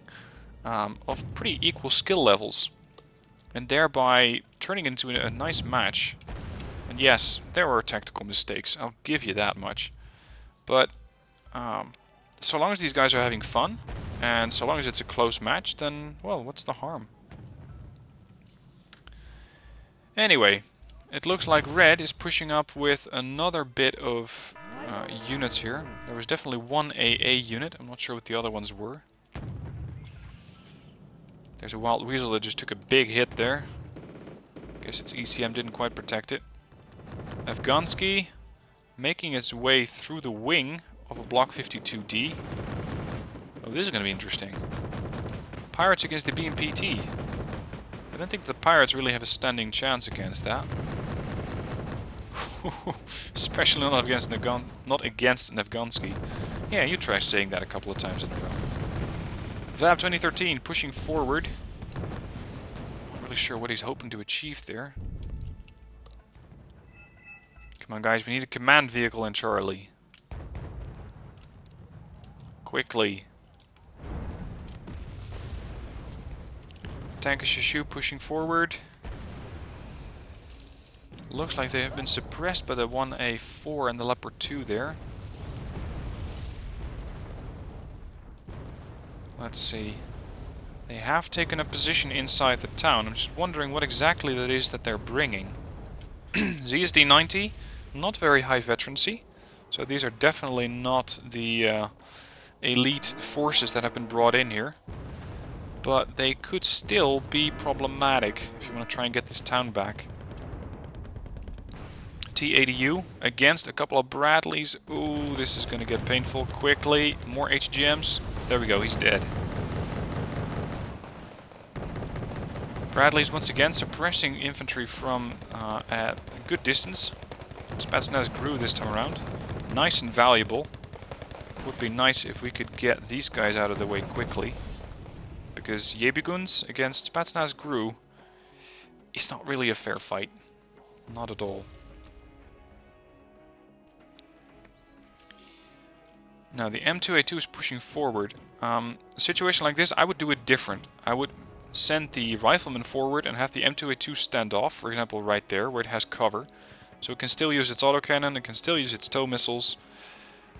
of pretty equal skill levels. And thereby turning into a nice match. And yes, there were tactical mistakes, I'll give you that much. But so long as these guys are having fun, and so long as it's a close match, then, well, what's the harm? Anyway, it looks like Red is pushing up with another bit of units here. There was definitely one AA unit, I'm not sure what the other ones were. There's a Wild Weasel that just took a big hit there. Guess its ECM didn't quite protect it. Afghansky making its way through the wing of a Block 52D. Oh, this is going to be interesting. Pirates against the BMPT. I don't think the Pirates really have a standing chance against that. Especially not against an Afghansky. Yeah, you try saying that a couple of times in a row. VAB 2013 pushing forward. Not really sure what he's hoping to achieve there. Come on guys, we need a command vehicle in Charlie. Quickly. Tank Shashu pushing forward. Looks like they have been suppressed by the 1A4 and the Leopard 2 there. Let's see. They have taken a position inside the town. I'm just wondering what exactly that is that they're bringing. ZSD 90, not very high veterancy. So these are definitely not the elite forces that have been brought in here. But they could still be problematic if you want to try and get this town back. T-80U against a couple of Bradleys. Ooh, this is going to get painful quickly. More HGMs. There we go, he's dead. Bradleys once again suppressing infantry from at a good distance. Spetsnaz grew this time around. Nice and valuable. Would be nice if we could get these guys out of the way quickly. Because Yebeguns against Spetsnaz grew is not really a fair fight. Not at all. Now the M2A2 is pushing forward. A situation like this, I would do it different. I would send the rifleman forward and have the M2A2 stand off, for example right there, where it has cover. So it can still use its autocannon, it can still use its tow missiles.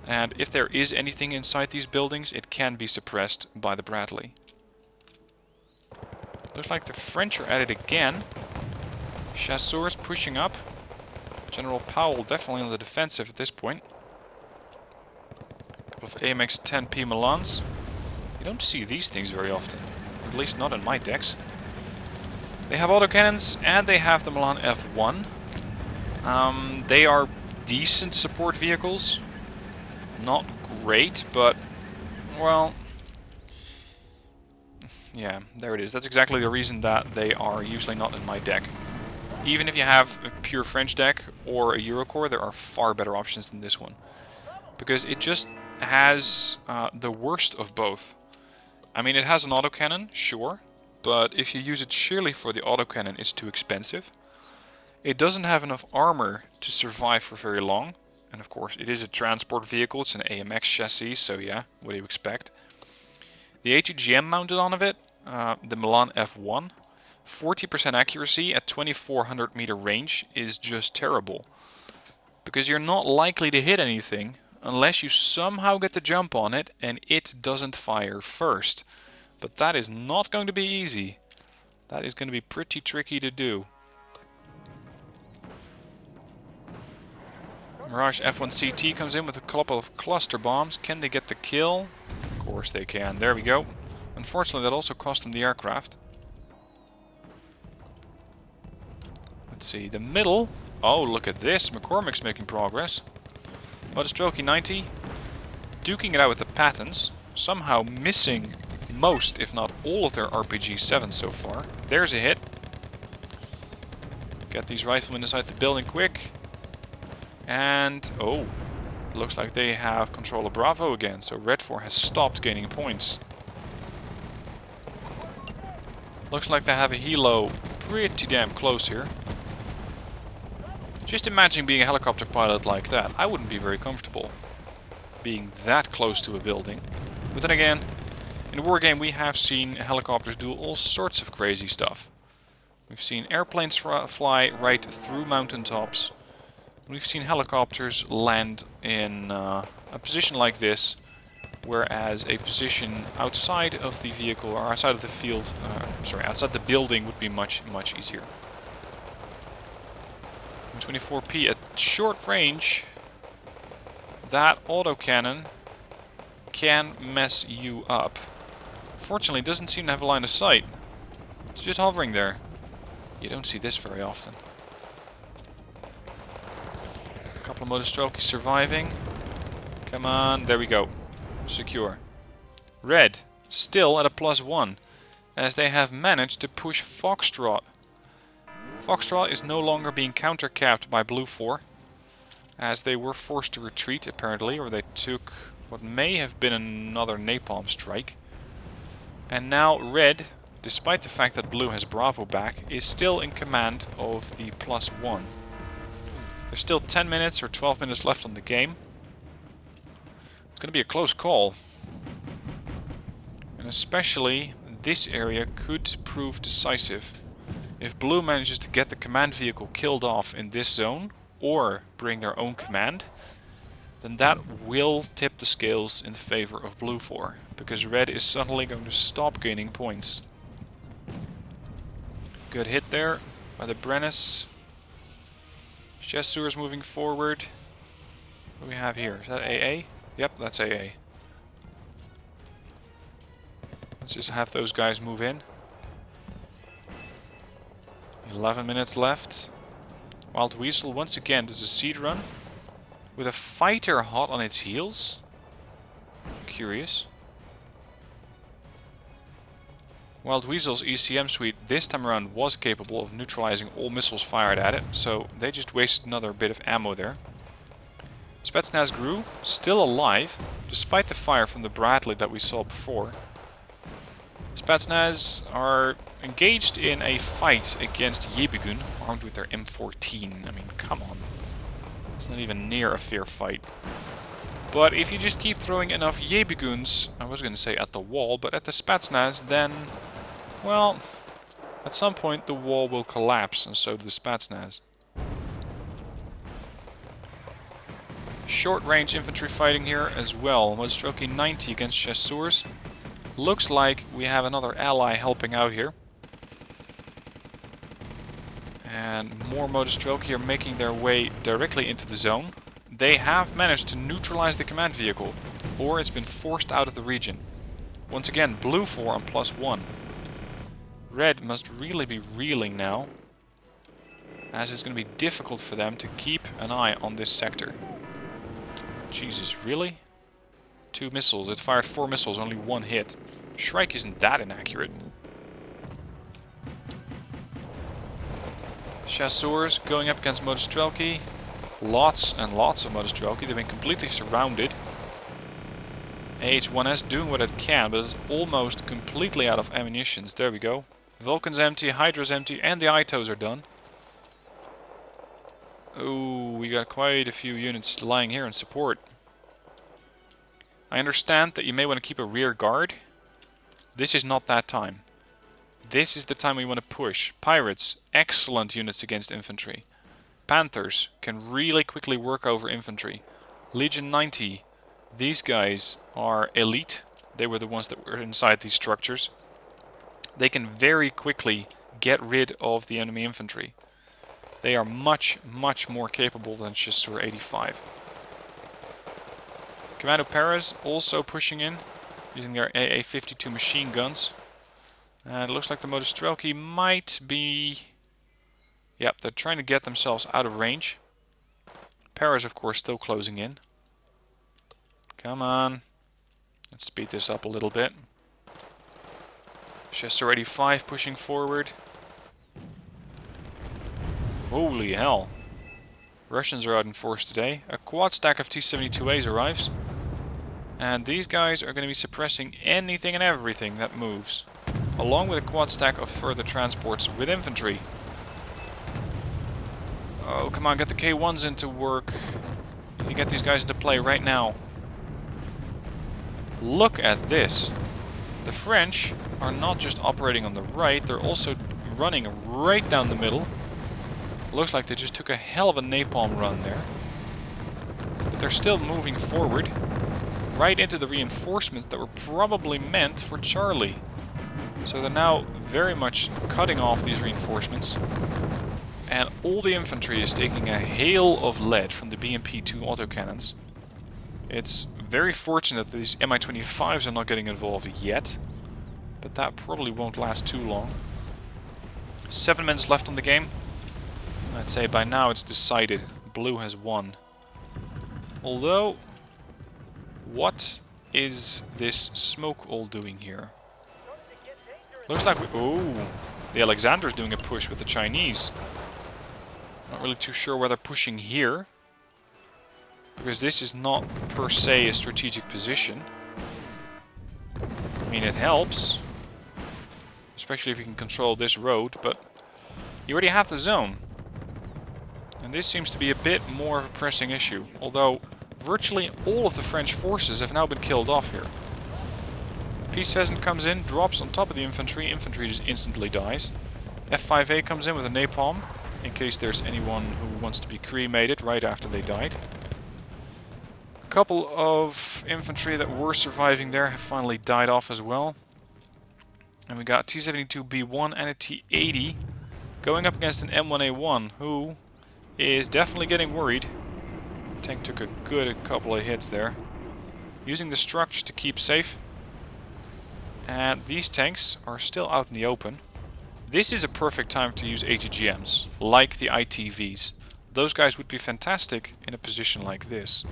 And if there is anything inside these buildings, it can be suppressed by the Bradley. Looks like the French are at it again. Chasseurs pushing up. General Powell definitely on the defensive at this point. Couple of AMX 10P Milans. You don't see these things very often. At least not in my decks. They have autocannons and they have the Milan F1. They are decent support vehicles. Not great, but, well, yeah, there it is. That's exactly the reason that they are usually not in my deck. Even if you have a pure French deck or a Eurocore, there are far better options than this one. Because it just has the worst of both. I mean, it has an autocannon, sure, but if you use it sheerly for the autocannon, it's too expensive. It doesn't have enough armor to survive for very long. And of course, it is a transport vehicle, it's an AMX chassis, so yeah, what do you expect? The HEGM mounted on it, the Milan F1, 40% accuracy at 2400 meter range is just terrible. Because you're not likely to hit anything unless you somehow get the jump on it and it doesn't fire first. But that is not going to be easy. That is going to be pretty tricky to do. Mirage F1CT comes in with a couple of cluster bombs. Can they get the kill? Of course they can. There we go. Unfortunately, that also cost them the aircraft. Let's see. The middle. Oh, look at this. McCormick's making progress. Motostrelky 90. Duking it out with the Pattons. Somehow missing most, if not all, of their RPG-7 so far. There's a hit. Get these riflemen inside the building quick. And, oh, looks like they have control of Bravo again, so Red 4 has stopped gaining points. Looks like they have a helo pretty damn close here. Just imagine being a helicopter pilot like that. I wouldn't be very comfortable being that close to a building. But then again, in Wargame we have seen helicopters do all sorts of crazy stuff. We've seen airplanes fly right through mountaintops. We've seen helicopters land in a position like this, whereas a position outside of the vehicle or outside of the field, outside the building would be much easier. 24p at short range, that autocannon can mess you up. Fortunately, it doesn't seem to have a line of sight. It's just hovering there. You don't see this very often. A couple of Motostrelky surviving. Come on, there we go. Secure. Red, still at a +1, as they have managed to push Foxtrot. Foxtrot is no longer being counter-capped by Blue 4, as they were forced to retreat apparently, or they took what may have been another napalm strike. And now Red, despite the fact that Blue has Bravo back, is still in command of the +1. There's still 10 minutes or 12 minutes left on the game. It's going to be a close call. And especially this area could prove decisive. If Blue manages to get the command vehicle killed off in this zone, or bring their own command, then that will tip the scales in favor of Blue 4, because Red is suddenly going to stop gaining points. Good hit there by the Brennis. Chasseurs moving forward. What do we have here? Is that AA? Yep, that's AA. Let's just have those guys move in. 11 minutes left. Wild Weasel once again does a seed run. With a fighter hot on its heels. Curious. Wild Weasel's ECM suite this time around was capable of neutralizing all missiles fired at it, so they just wasted another bit of ammo there. Spetsnaz Gru, still alive, despite the fire from the Bradley that we saw before. Spetsnaz are engaged in a fight against Yebigun, armed with their M14. I mean, come on. It's not even near a fair fight. But if you just keep throwing enough Yebiguns, I was going to say at the wall, but at the Spetsnaz, then, well, at some point the wall will collapse, and so do the Spetsnaz. Short range infantry fighting here as well. Modestroki 90 against Chasseurs. Looks like we have another ally helping out here. And more Modestroki are making their way directly into the zone. They have managed to neutralize the command vehicle, or it's been forced out of the region. Once again, blue 4 on +1. Red must really be reeling now, as it's going to be difficult for them to keep an eye on this sector. Jesus, really? 2 missiles. It fired 4 missiles, only 1 hit. Shrike isn't that inaccurate. Chasseurs going up against Modestrelki. Lots and lots of Modestrelki. They've been completely surrounded. AH-1S doing what it can, but it's almost completely out of ammunitions. There we go. Vulcan's empty, Hydra's empty, and the Itos are done. Oh, we got quite a few units lying here in support. I understand that you may want to keep a rear guard. This is not that time. This is the time we want to push. Pirates, excellent units against infantry. Panthers can really quickly work over infantry. Legion 90, these guys are elite. They were the ones that were inside these structures. They can very quickly get rid of the enemy infantry. They are much, much more capable than Chasseur 85. Commando Paras also pushing in, using their AA-52 machine guns. And it looks like the Modestrelki might be... Yep, they're trying to get themselves out of range. Paras, of course, still closing in. Come on. Let's speed this up a little bit. Chasseur 85 pushing forward. Holy hell. Russians are out in force today. A quad stack of T-72As arrives. And these guys are going to be suppressing anything and everything that moves. Along with a quad stack of further transports with infantry. Oh, come on, get the K1s into work. You get these guys into play right now. Look at this. The French are not just operating on the right, they're also running right down the middle. Looks like they just took a hell of a napalm run there. But they're still moving forward. Right into the reinforcements that were probably meant for Charlie. So they're now very much cutting off these reinforcements. And all the infantry is taking a hail of lead from the BMP-2 autocannons. It's very fortunate that these Mi-25s are not getting involved yet. But that probably won't last too long. 7 minutes left on the game. I'd say by now it's decided. Blue has won. Although, what is this smoke all doing here? Looks like we... Oh, the Alexander's doing a push with the Chinese. Not really too sure where they're pushing here. Because this is not per se a strategic position. I mean, it helps. Especially if you can control this road, but you already have the zone. And this seems to be a bit more of a pressing issue. Although, virtually all of the French forces have now been killed off here. Peace Pheasant comes in, drops on top of the infantry. Infantry just instantly dies. F5A comes in with a napalm, in case there's anyone who wants to be cremated right after they died. A couple of infantry that were surviving there have finally died off as well. And we got T-72B1 and a T-80 going up against an M1A1, who is definitely getting worried. Tank took a good couple of hits there. Using the structures to keep safe. And these tanks are still out in the open. This is a perfect time to use ATGMs, like the ITVs. Those guys would be fantastic in a position like this.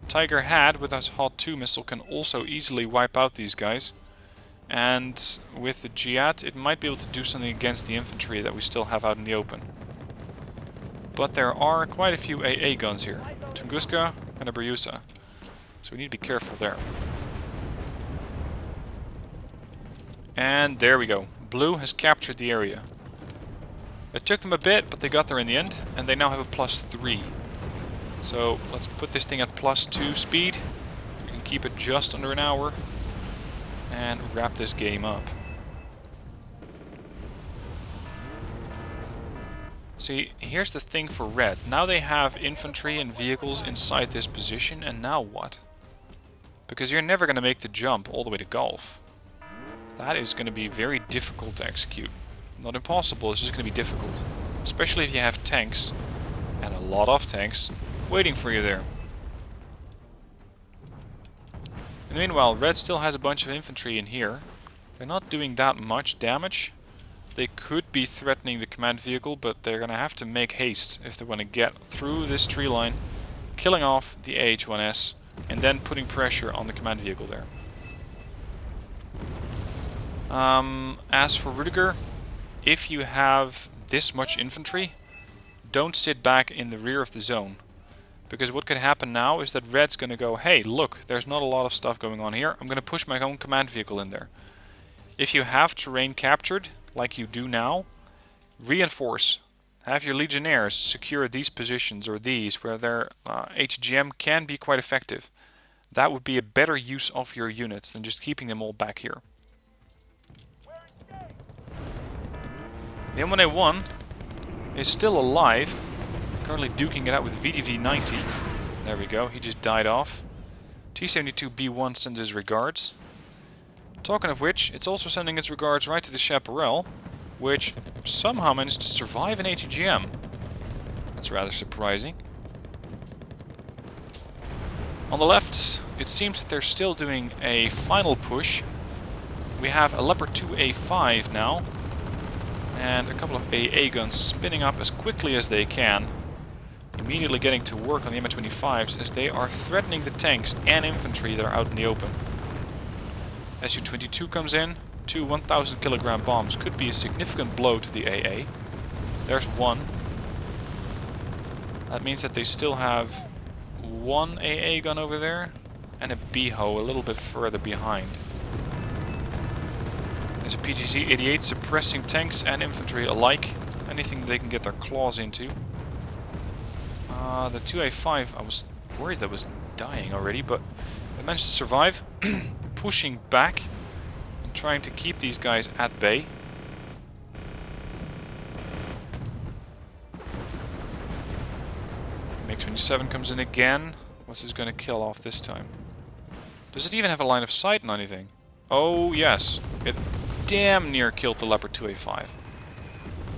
Tiger Had with his Hot 2 missile can also easily wipe out these guys. And with the Jihad, it might be able to do something against the infantry that we still have out in the open. But there are quite a few AA guns here. Tunguska and a Bryusa. So we need to be careful there. And there we go. Blue has captured the area. It took them a bit, but they got there in the end. And they now have a +3. So let's put this thing at +2 speed. We can keep it just under an hour. And wrap this game up. See, here's the thing for red. Now they have infantry and vehicles inside this position, and now what? Because you're never going to make the jump all the way to Gulf. That is going to be very difficult to execute. Not impossible, it's just going to be difficult. Especially if you have tanks, and a lot of tanks, waiting for you there. And meanwhile, red still has a bunch of infantry in here. They're not doing that much damage. They could be threatening the command vehicle, but they're going to have to make haste if they want to get through this tree line, killing off the AH-1S, and then putting pressure on the command vehicle there. As for Rudiger, if you have this much infantry, don't sit back in the rear of the zone. Because what could happen now is that red's going to go, hey, look, there's not a lot of stuff going on here. I'm going to push my own command vehicle in there. If you have terrain captured, like you do now, reinforce. Have your legionnaires secure these positions or these where their HGM can be quite effective. That would be a better use of your units than just keeping them all back here. The M1A1 is still alive. Currently duking it out with VDV-90. There we go, he just died off. T-72B1 sends his regards. Talking of which, it's also sending its regards right to the Chaparral, which somehow managed to survive an ATGM. That's rather surprising. On the left, it seems that they're still doing a final push. We have a Leopard 2A5 now, and a couple of AA guns spinning up as quickly as they can. Immediately getting to work on the Mi-25s as they are threatening the tanks and infantry that are out in the open. Su-22 comes in. 2 1,000 kilogram bombs could be a significant blow to the AA. There's one. That means that they still have one AA gun over there and a BHO a little bit further behind. There's a PGZ-88 suppressing tanks and infantry alike. Anything they can get their claws into. The 2A5, I was worried that was dying already, but they managed to survive. Pushing back and trying to keep these guys at bay. MiG-27 comes in again. What's this going to kill off this time? Does it even have a line of sight on anything? Oh yes, it damn near killed the Leopard 2A5.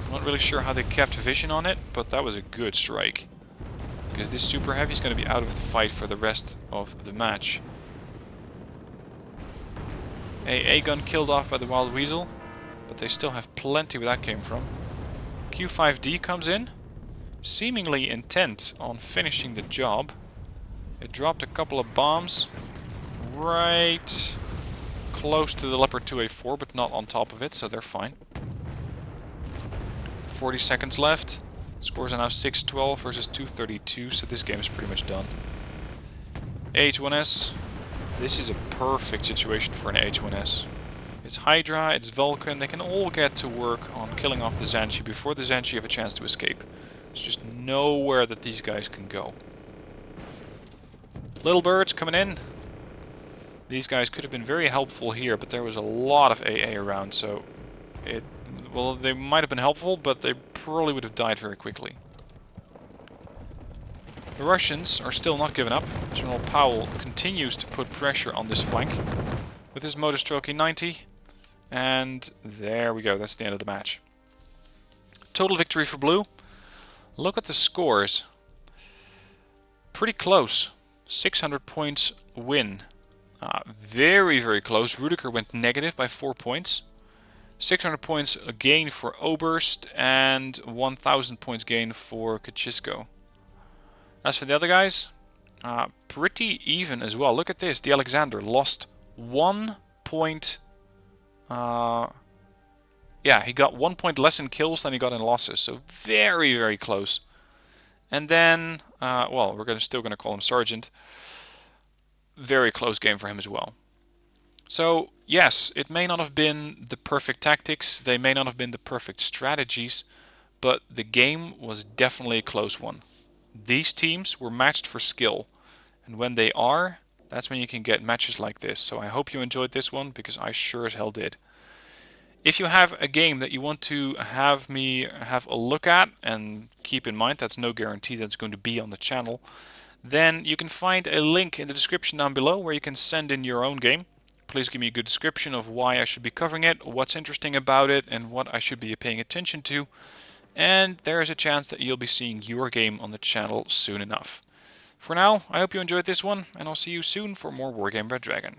I'm not really sure how they kept vision on it, but that was a good strike. Because this Super Heavy is going to be out of the fight for the rest of the match. AA gun killed off by the Wild Weasel, but they still have plenty where that came from. Q5D comes in, seemingly intent on finishing the job. It dropped a couple of bombs right close to the Leopard 2A4, but not on top of it, so they're fine. 40 seconds left. Scores are now 6-12 versus 2-32, so this game is pretty much done. AH-1S. This is a perfect situation for an AH-1S. It's Hydra, it's Vulcan, they can all get to work on killing off the Xanshi before the Xanshi have a chance to escape. There's just nowhere that these guys can go. Little birds coming in. These guys could have been very helpful here, but there was a lot of AA around, so well, they might have been helpful, but they probably would have died very quickly. The Russians are still not giving up. General Powell continues to put pressure on this flank with his Motor Stroke 90. And there we go, that's the end of the match. Total victory for Blue. Look at the scores. Pretty close. 600 points win. Very, very close. Rudiger went negative by 4 points. 600 points gain for Oberst, and 1000 points gain for Kachisko. As for the other guys, pretty even as well. Look at this. The Alexander lost 1 point. Yeah, he got 1 point less in kills than he got in losses. So very, very close. And then, well, we're still going to call him Sergeant. Very close game for him as well. So, yes, it may not have been the perfect tactics. They may not have been the perfect strategies. But the game was definitely a close one. These teams were matched for skill. And when they are, that's when you can get matches like this. So I hope you enjoyed this one, because I sure as hell did. If you have a game that you want to have me have a look at, and keep in mind that's no guarantee that's going to be on the channel, then you can find a link in the description down below where you can send in your own game. Please give me a good description of why I should be covering it, what's interesting about it, and what I should be paying attention to. And there is a chance that you'll be seeing your game on the channel soon enough. For now, I hope you enjoyed this one, and I'll see you soon for more Wargame Red Dragon.